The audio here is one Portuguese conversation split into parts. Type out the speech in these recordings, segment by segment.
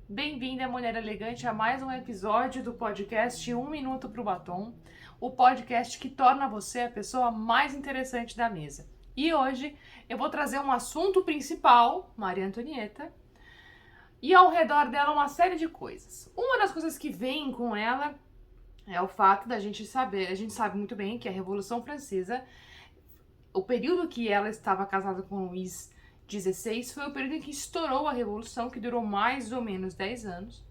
Bem-vinda, mulher elegante, a mais um episódio do podcast Um Minuto pro Batom, o podcast que torna você a pessoa mais interessante da mesa. E hoje eu vou trazer um assunto principal, Maria Antonieta, e ao redor dela uma série de coisas. Uma das coisas que vem com ela é o fato da gente saber, a gente sabe muito bem que a Revolução Francesa, o período que ela estava casada com Luís XVI foi o período em que estourou a Revolução, que durou mais ou menos 10 anos.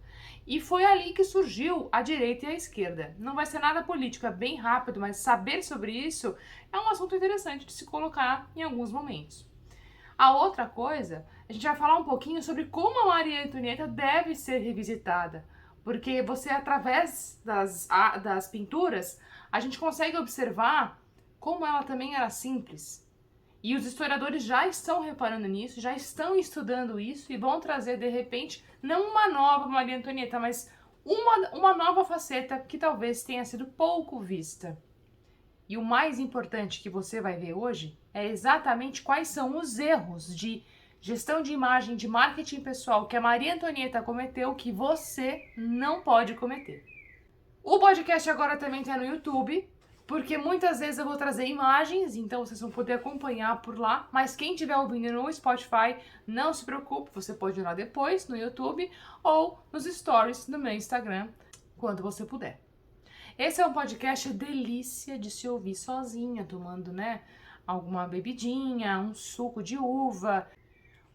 E foi ali que surgiu a direita e a esquerda. Não vai ser nada político, é bem rápido, mas saber sobre isso é um assunto interessante de se colocar em alguns momentos. A outra coisa, a gente vai falar um pouquinho sobre como a Maria Antonieta deve ser revisitada. Porque você, através das pinturas, a gente consegue observar como ela também era simples. E os historiadores já estão reparando nisso, já estão estudando isso e vão trazer, de repente, não uma nova Maria Antonieta, mas uma nova faceta que talvez tenha sido pouco vista. E o mais importante que você vai ver hoje é exatamente quais são os erros de gestão de imagem, de marketing pessoal que a Maria Antonieta cometeu que você não pode cometer. O podcast agora também está no YouTube, porque muitas vezes eu vou trazer imagens, então vocês vão poder acompanhar por lá, mas quem estiver ouvindo no Spotify, não se preocupe, você pode ir lá depois no YouTube ou nos stories do meu Instagram, quando você puder. Esse é um podcast delícia de se ouvir sozinha, tomando, alguma bebidinha, um suco de uva,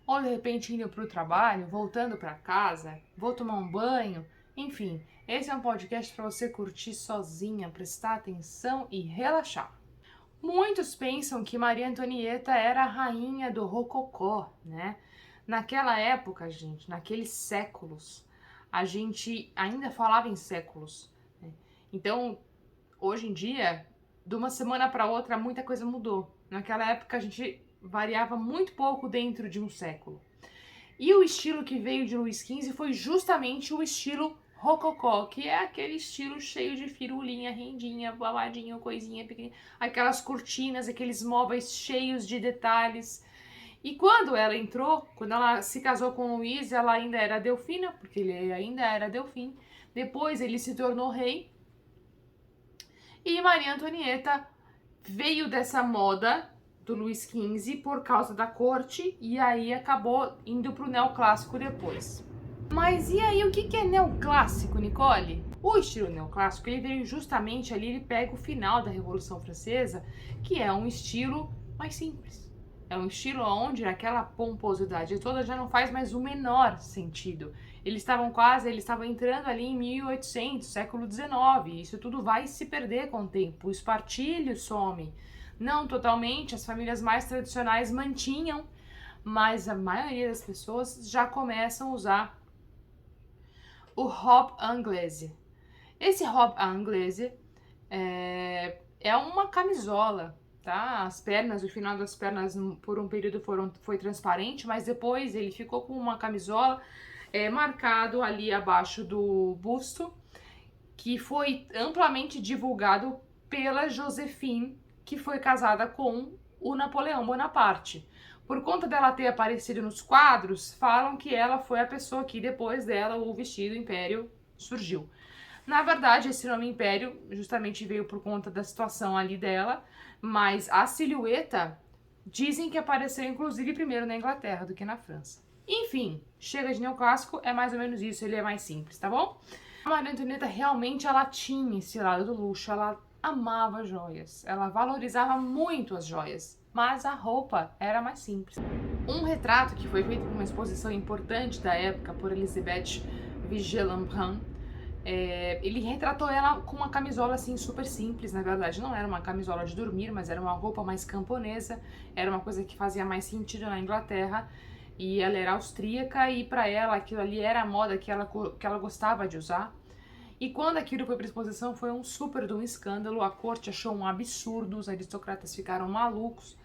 ou de repente indo para o trabalho, voltando para casa, vou tomar um banho, enfim, esse é um podcast para você curtir sozinha, prestar atenção e relaxar. Muitos pensam que Maria Antonieta era a rainha do rococó, né? Naquela época, gente, naqueles séculos, a gente ainda falava em séculos, né? Então, hoje em dia, de uma semana para outra, muita coisa mudou. Naquela época, a gente variava muito pouco dentro de um século. E o estilo que veio de Luís XV foi justamente o estilo rococó, que é aquele estilo cheio de firulinha, rendinha, babadinho, coisinha pequenininha, aquelas cortinas, aqueles móveis cheios de detalhes. E quando ela entrou, quando ela se casou com Luís, ela ainda era Delfina, porque ele ainda era Delfim. Depois ele se tornou rei. E Maria Antonieta veio dessa moda do Luís XV por causa da corte e aí acabou indo pro neoclássico depois. Mas e aí, o que é neoclássico, Nicole? O estilo neoclássico, ele veio justamente ali, ele pega o final da Revolução Francesa, que é um estilo mais simples. É um estilo onde aquela pomposidade toda já não faz mais o menor sentido. Eles estavam entrando ali em 1800, século XIX, isso tudo vai se perder com o tempo, o espartilho some. Não totalmente, as famílias mais tradicionais mantinham, mas a maioria das pessoas já começam a usar o robe anglaise. Esse robe anglaise é uma camisola, tá? As pernas, o final das pernas por um período foi transparente, mas depois ele ficou com uma camisola marcado ali abaixo do busto, que foi amplamente divulgado pela Josephine, que foi casada com o Napoleão Bonaparte. Por conta dela ter aparecido nos quadros, falam que ela foi a pessoa que depois dela o vestido Império surgiu. Na verdade, esse nome Império justamente veio por conta da situação ali dela, mas a silhueta dizem que apareceu inclusive primeiro na Inglaterra do que na França. Enfim, chega de neoclássico, é mais ou menos isso, ele é mais simples, tá bom? A Maria Antonieta realmente ela tinha esse lado do luxo, ela amava joias, ela valorizava muito as joias, mas a roupa era mais simples. Um retrato que foi feito numa exposição importante da época por Elisabeth Vigée-Lebrun, ele retratou ela com uma camisola assim super simples, na verdade não era uma camisola de dormir, mas era uma roupa mais camponesa, era uma coisa que fazia mais sentido na Inglaterra, e ela era austríaca e para ela aquilo ali era a moda que ela gostava de usar. E quando aquilo foi para exposição foi um super de um escândalo, a corte achou um absurdo, os aristocratas ficaram malucos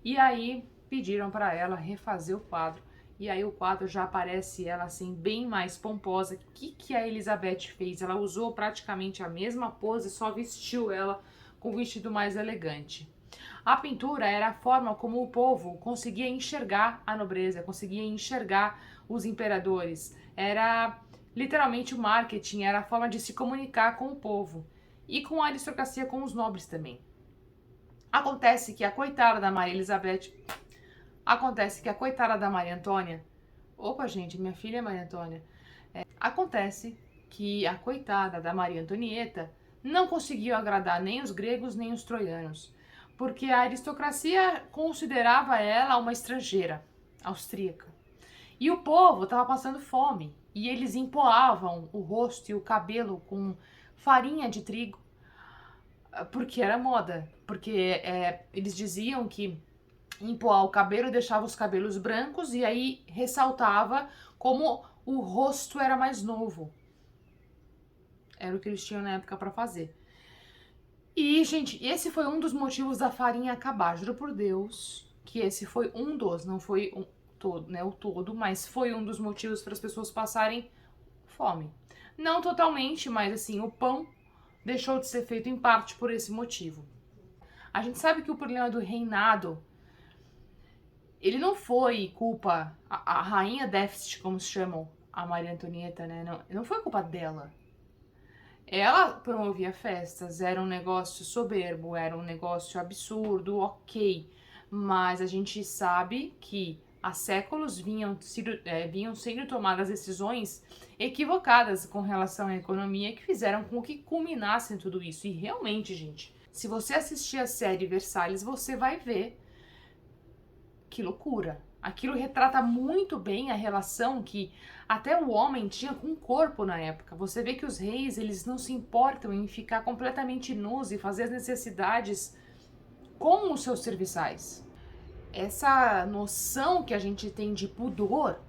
e aí pediram para ela refazer o quadro. E aí o quadro já aparece ela assim bem mais pomposa. O que a Elizabeth fez? Ela usou praticamente a mesma pose, só vestiu ela com um vestido mais elegante. A pintura era a forma como o povo conseguia enxergar a nobreza, conseguia enxergar os imperadores. era literalmente o marketing, era a forma de se comunicar com o povo e com a aristocracia, com os nobres também. Acontece que a coitada da Maria Antônia, opa gente, minha filha é Maria Antônia, acontece que a coitada da Maria Antonieta não conseguiu agradar nem os gregos nem os troianos, porque a aristocracia considerava ela uma estrangeira, austríaca. E o povo estava passando fome, e eles empoavam o rosto e o cabelo com farinha de trigo, porque era moda, porque eles diziam que empoar o cabelo deixava os cabelos brancos e aí ressaltava como o rosto era mais novo. Era o que eles tinham na época para fazer. E, gente, esse foi um dos motivos da farinha acabar. Juro por Deus que esse foi um dos, não foi todo, né, o todo, mas foi um dos motivos para as pessoas passarem fome. Não totalmente, mas assim, o pão deixou de ser feito em parte por esse motivo. A gente sabe que o problema do reinado, ele não foi culpa, a rainha déficit, como se chamam, a Maria Antonieta, né? Não foi culpa dela. Ela promovia festas, era um negócio soberbo, era um negócio absurdo, ok. Mas a gente sabe que há séculos vinham sendo tomadas decisões equivocadas com relação à economia que fizeram com que culminasse em tudo isso. E realmente, gente, se você assistir a série Versalhes, você vai ver que loucura. Aquilo retrata muito bem a relação que até o homem tinha com o corpo na época. Você vê que os reis, eles não se importam em ficar completamente nus e fazer as necessidades com os seus serviçais. Essa noção que a gente tem de pudor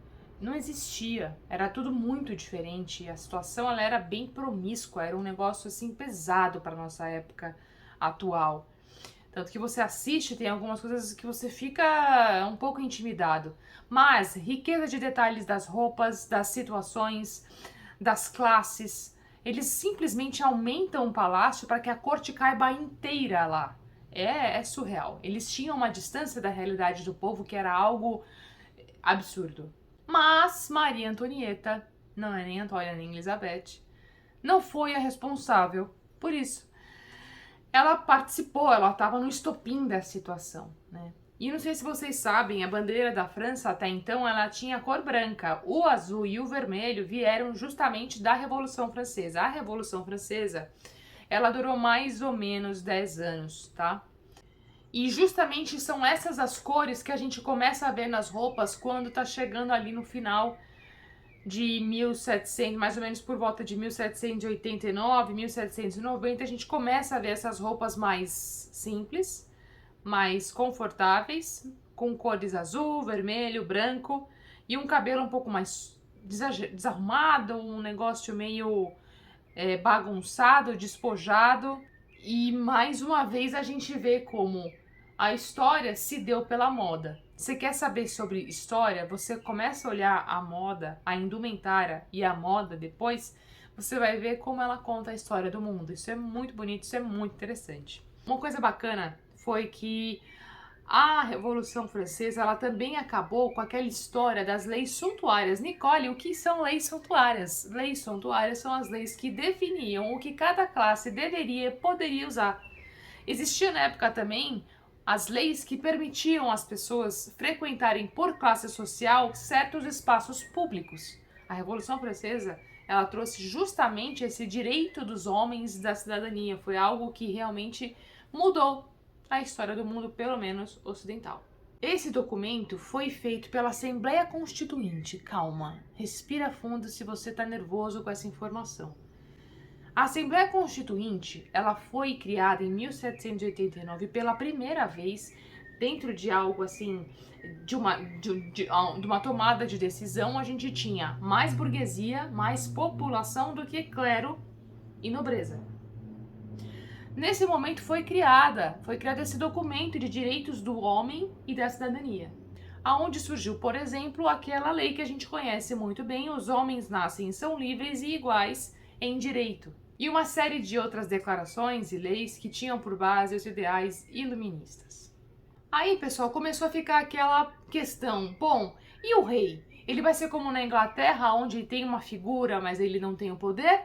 não existia. Era tudo muito diferente. A situação ela era bem promíscua, era um negócio assim pesado para nossa época atual. Tanto que você assiste, tem algumas coisas que você fica um pouco intimidado. Mas riqueza de detalhes das roupas, das situações, das classes. Eles simplesmente aumentam o palácio para que a corte caiba inteira lá. É surreal. Eles tinham uma distância da realidade do povo que era algo absurdo. Mas Maria Antonieta, não é nem Antônia nem Elizabeth, não foi a responsável por isso. Ela participou, ela estava no estopim da situação, né? E não sei se vocês sabem, a bandeira da França até então ela tinha cor branca. O azul e o vermelho vieram justamente da Revolução Francesa. A Revolução Francesa, ela durou mais ou menos 10 anos, tá? E justamente são essas as cores que a gente começa a ver nas roupas quando tá chegando ali no final de 1700, mais ou menos por volta de 1789, 1790, a gente começa a ver essas roupas mais simples, mais confortáveis, com cores azul, vermelho, branco e um cabelo um pouco mais desarrumado, um negócio meio bagunçado, despojado. E mais uma vez a gente vê como a história se deu pela moda. Você quer saber sobre história? Você começa a olhar a moda, a indumentária e a moda depois, você vai ver como ela conta a história do mundo. Isso é muito bonito, isso é muito interessante. Uma coisa bacana foi que a Revolução Francesa, ela também acabou com aquela história das leis suntuárias. Nicole, o que são leis suntuárias? Leis suntuárias são as leis que definiam o que cada classe deveria e poderia usar. Existia na época também as leis que permitiam às pessoas frequentarem por classe social certos espaços públicos. A Revolução Francesa, ela trouxe justamente esse direito dos homens da cidadania. Foi algo que realmente mudou a história do mundo, pelo menos ocidental. Esse documento foi feito pela Assembleia Constituinte. Calma, respira fundo se você está nervoso com essa informação. A Assembleia Constituinte, ela foi criada em 1789 pela primeira vez dentro de algo assim, de uma tomada de decisão. A gente tinha mais burguesia, mais população do que clero e nobreza. Nesse momento foi criado esse documento de direitos do homem e da cidadania, aonde surgiu, por exemplo, aquela lei que a gente conhece muito bem: os homens nascem e são livres e iguais em direito. E uma série de outras declarações e leis que tinham por base os ideais iluministas. Aí, pessoal, começou a ficar aquela questão: bom, e o rei? Ele vai ser como na Inglaterra, onde tem uma figura, mas ele não tem o poder?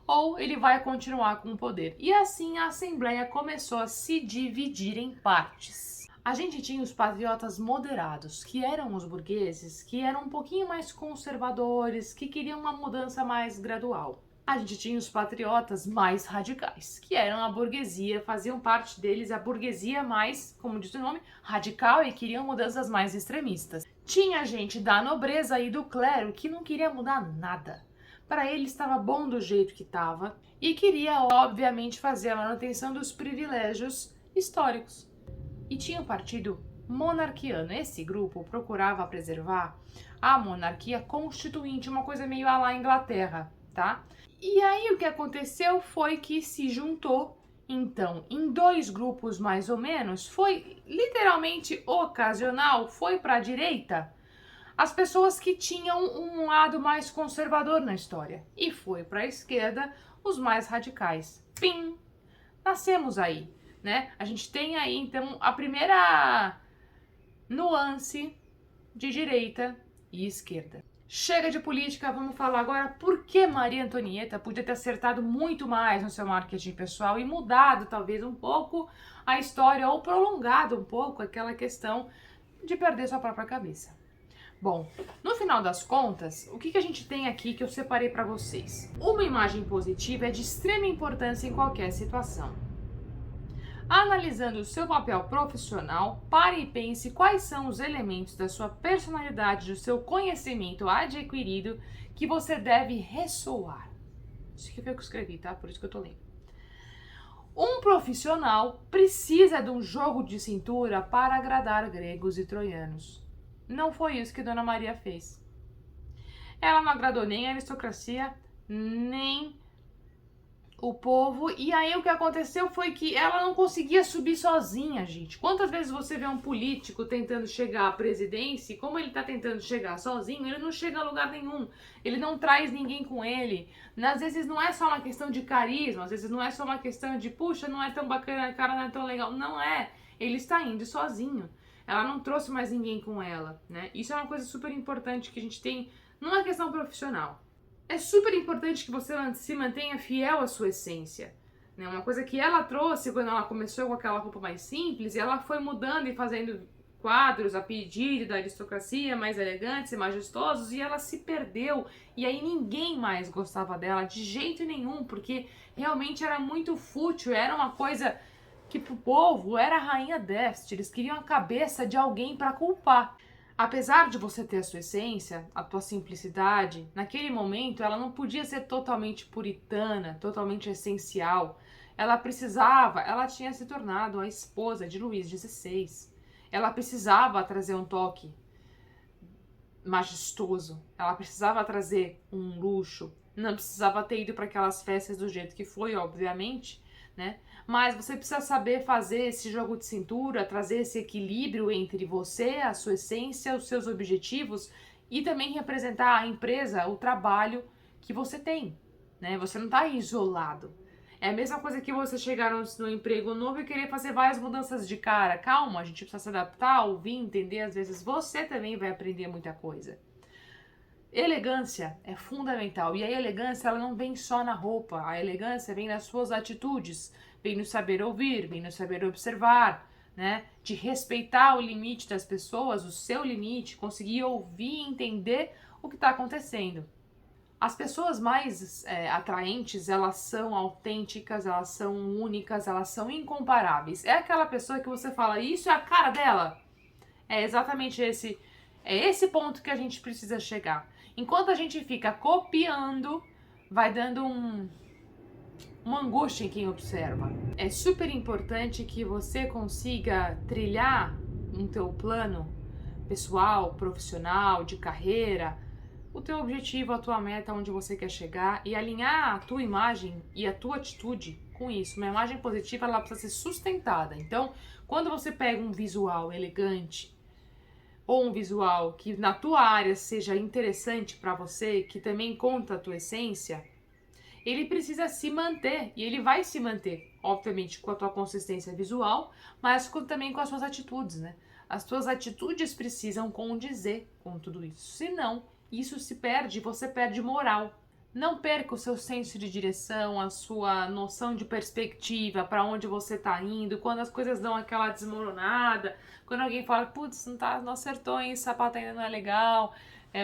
Ou ele vai continuar com o poder? E assim a Assembleia começou a se dividir em partes. A gente tinha os patriotas moderados, que eram os burgueses, que eram um pouquinho mais conservadores, que queriam uma mudança mais gradual. A gente tinha os patriotas mais radicais, que eram a burguesia, faziam parte deles a burguesia mais, como diz o nome, radical e queriam mudanças mais extremistas. Tinha gente da nobreza e do clero que não queria mudar nada. Para ele estava bom do jeito que estava e queria, obviamente, fazer a manutenção dos privilégios históricos. E tinha o partido monarquiano. Esse grupo procurava preservar a monarquia constituinte, uma coisa meio à la Inglaterra, tá? E aí o que aconteceu foi que se juntou, então, em dois grupos mais ou menos, foi literalmente ocasional, foi para a direita, as pessoas que tinham um lado mais conservador na história, e foi para a esquerda os mais radicais. Pim! Nascemos aí, né? A gente tem aí, então, a primeira nuance de direita e esquerda. Chega de política, vamos falar agora por que Maria Antonieta podia ter acertado muito mais no seu marketing pessoal e mudado talvez um pouco a história ou prolongado um pouco aquela questão de perder sua própria cabeça. Bom, no final das contas, o que a gente tem aqui que eu separei para vocês? Uma imagem positiva é de extrema importância em qualquer situação. Analisando o seu papel profissional, pare e pense quais são os elementos da sua personalidade, do seu conhecimento adquirido que você deve ressoar. Isso aqui foi o que eu escrevi, tá? Por isso que eu tô lendo. Um profissional precisa de um jogo de cintura para agradar gregos e troianos. Não foi isso que Dona Maria fez. Ela não agradou nem a aristocracia, nem o povo, e aí o que aconteceu foi que ela não conseguia subir sozinha, gente. Quantas vezes você vê um político tentando chegar à presidência e como ele tá tentando chegar sozinho, ele não chega a lugar nenhum, ele não traz ninguém com ele. Às vezes não é só uma questão de carisma, às vezes não é só uma questão de, puxa, não é tão bacana, a cara não é tão legal. Não é, ele está indo sozinho. Ela não trouxe mais ninguém com ela, né? Isso é uma coisa super importante que a gente tem numa questão profissional. É super importante que você se mantenha fiel à sua essência, né? Uma coisa que ela trouxe quando ela começou com aquela roupa mais simples, e ela foi mudando e fazendo quadros a pedido da aristocracia, mais elegantes e majestosos, e ela se perdeu, e aí ninguém mais gostava dela de jeito nenhum, porque realmente era muito fútil, era uma coisa que pro povo era a rainha Deste, eles queriam a cabeça de alguém para culpar. Apesar de você ter a sua essência, a tua simplicidade, naquele momento ela não podia ser totalmente puritana, totalmente essencial. Ela tinha se tornado a esposa de Luís XVI. Ela precisava trazer um toque majestoso, ela precisava trazer um luxo, não precisava ter ido para aquelas festas do jeito que foi, obviamente, né? Mas você precisa saber fazer esse jogo de cintura, trazer esse equilíbrio entre você, a sua essência, os seus objetivos e também representar a empresa, o trabalho que você tem, né? Você não está isolado. É a mesma coisa que você chegar no emprego novo e querer fazer várias mudanças de cara. Calma, a gente precisa se adaptar, ouvir, entender. Às vezes você também vai aprender muita coisa. Elegância é fundamental, e a elegância ela não vem só na roupa, a elegância vem nas suas atitudes, vem no saber ouvir, vem no saber observar, né? De respeitar o limite das pessoas, o seu limite, conseguir ouvir e entender o que está acontecendo. As pessoas mais atraentes, elas são autênticas, elas são únicas, elas são incomparáveis. É aquela pessoa que você fala, isso é a cara dela? É exatamente esse ponto que a gente precisa chegar. Enquanto a gente fica copiando, vai dando uma angústia em quem observa. É super importante que você consiga trilhar um teu plano pessoal, profissional, de carreira, o teu objetivo, a tua meta, onde você quer chegar e alinhar a tua imagem e a tua atitude com isso. Uma imagem positiva, ela precisa ser sustentada. Então, quando você pega um visual elegante, ou um visual que na tua área seja interessante para você, que também conta a tua essência, ele precisa se manter, e ele vai se manter, obviamente, com a tua consistência visual, mas também com as suas atitudes, né? As tuas atitudes precisam condizer com tudo isso. Senão, isso se perde e você perde moral. Não perca o seu senso de direção, a sua noção de perspectiva, para onde você está indo, quando as coisas dão aquela desmoronada, quando alguém fala, putz, não acertou, hein, esse sapato ainda não é legal,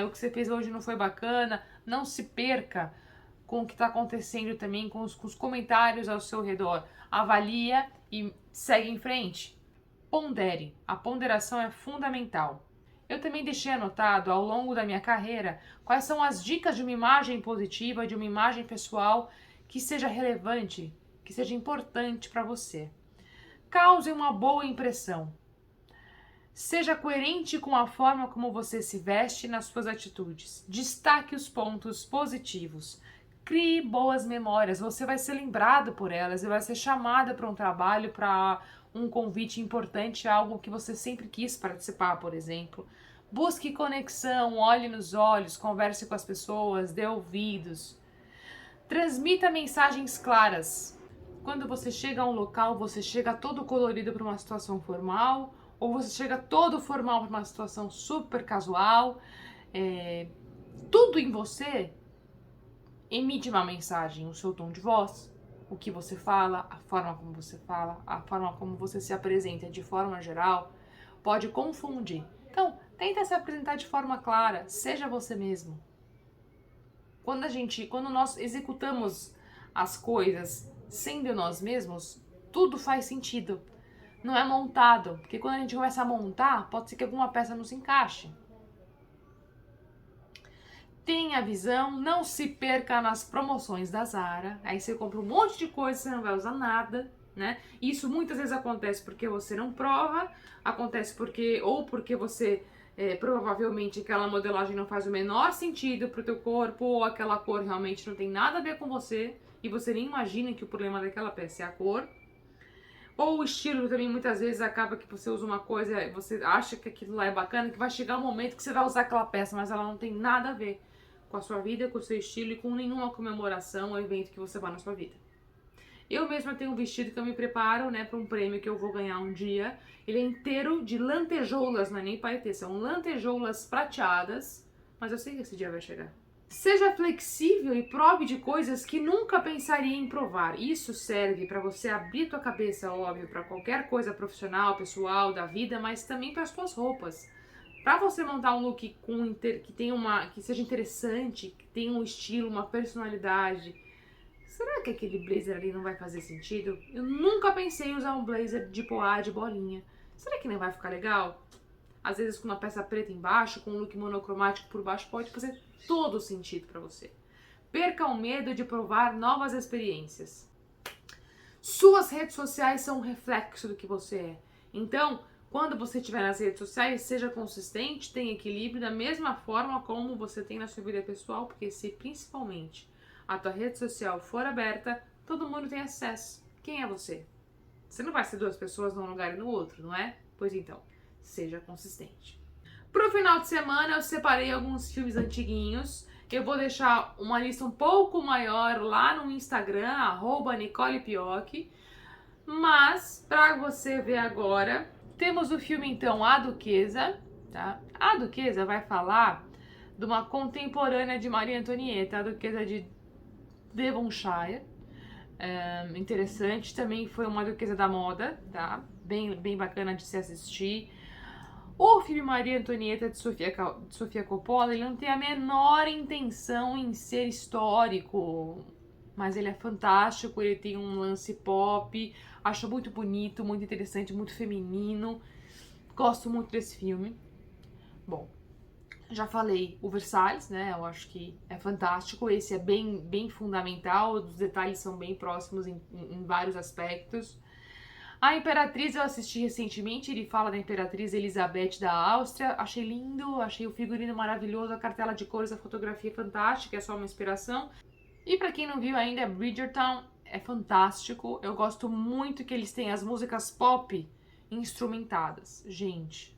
o que você fez hoje não foi bacana. Não se perca com o que está acontecendo também, com os comentários ao seu redor. Avalia e segue em frente. Pondere. A ponderação é fundamental. Eu também deixei anotado ao longo da minha carreira quais são as dicas de uma imagem positiva, de uma imagem pessoal que seja relevante, que seja importante para você. Cause uma boa impressão. Seja coerente com a forma como você se veste nas suas atitudes. Destaque os pontos positivos. Crie boas memórias. Você vai ser lembrado por elas e vai ser chamada para um trabalho, para um convite importante, algo que você sempre quis participar, por exemplo. Busque conexão, olhe nos olhos, converse com as pessoas, dê ouvidos. Transmita mensagens claras. Quando você chega a um local, você chega todo colorido para uma situação formal, ou você chega todo formal para uma situação super casual. Tudo em você emite uma mensagem, o seu tom de voz, o que você fala, a forma como você se apresenta de forma geral, pode confundir. Então, tenta se apresentar de forma clara, seja você mesmo. Quando nós executamos as coisas sendo nós mesmos, tudo faz sentido. Não é montado, porque quando a gente começa a montar, pode ser que alguma peça não se encaixe. Tenha visão, não se perca nas promoções da Zara. Aí você compra um monte de coisa, você não vai usar nada, né? Isso muitas vezes acontece porque você não prova, acontece porque você provavelmente aquela modelagem não faz o menor sentido pro teu corpo, ou aquela cor realmente não tem nada a ver com você e você nem imagina que o problema daquela peça é a cor. Ou o estilo também, muitas vezes acaba que você usa uma coisa, você acha que aquilo lá é bacana, que vai chegar um momento que você vai usar aquela peça, mas ela não tem nada a ver com a sua vida, com o seu estilo e com nenhuma comemoração ou evento que você vai na sua vida. Eu mesma tenho um vestido que eu me preparo, né, para um prêmio que eu vou ganhar um dia. Ele é inteiro de lantejoulas, não é nem paetê, são lantejoulas prateadas, mas eu sei que esse dia vai chegar. Seja flexível e prove de coisas que nunca pensaria em provar. Isso serve para você abrir tua cabeça, óbvio, para qualquer coisa profissional, pessoal, da vida, mas também para as tuas roupas. Para você montar um look que seja interessante, que tenha um estilo, uma personalidade. Será que aquele blazer ali não vai fazer sentido? Eu nunca pensei em usar um blazer de poá, de bolinha. Será que não vai ficar legal? Às vezes com uma peça preta embaixo, com um look monocromático por baixo, pode fazer todo o sentido para você. Perca o medo de provar novas experiências. Suas redes sociais são um reflexo do que você é. Então, quando você estiver nas redes sociais, seja consistente, tenha equilíbrio da mesma forma como você tem na sua vida pessoal, porque se principalmente a tua rede social for aberta, todo mundo tem acesso. Quem é você? Você não vai ser duas pessoas num lugar e no outro, não é? Pois então, seja consistente. Pro final de semana eu separei alguns filmes antiguinhos. Eu vou deixar uma lista um pouco maior lá no Instagram, @NicolePiocchi. Mas, para você ver agora, temos o filme então A Duquesa, tá? A Duquesa vai falar de uma contemporânea de Maria Antonieta, a Duquesa de Devonshire. Interessante, também foi uma duquesa da moda, tá? Bem bacana de se assistir. O filme Maria Antonieta de Sofia Coppola, ele não tem a menor intenção em ser histórico, mas ele é fantástico, ele tem um lance pop, acho muito bonito, muito interessante, muito feminino. Gosto muito desse filme. Bom, já falei o Versalhes, né? Eu acho que é fantástico. Esse é bem fundamental, os detalhes são bem próximos em vários aspectos. A Imperatriz eu assisti recentemente, ele fala da Imperatriz Elizabeth da Áustria. Achei lindo, achei o figurino maravilhoso, a cartela de cores, a fotografia fantástica, é só uma inspiração. E pra quem não viu ainda, Bridgerton é fantástico. Eu gosto muito que eles têm as músicas pop instrumentadas. Gente,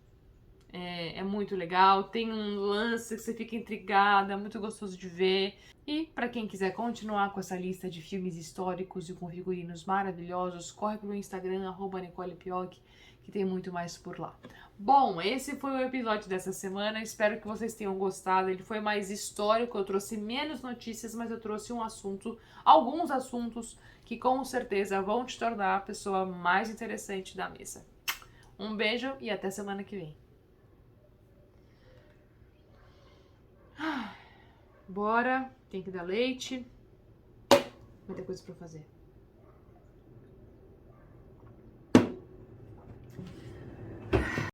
é muito legal. Tem um lance que você fica intrigada, é muito gostoso de ver. E pra quem quiser continuar com essa lista de filmes históricos e com figurinos maravilhosos, corre pro meu Instagram, @NicolePiocchi, que tem muito mais por lá. Bom, esse foi o episódio dessa semana, espero que vocês tenham gostado. Ele foi mais histórico, eu trouxe menos notícias, mas eu trouxe alguns assuntos que com certeza vão te tornar a pessoa mais interessante da mesa. Um beijo e até semana que vem. Bora, tem que dar leite. Vai ter coisa pra fazer.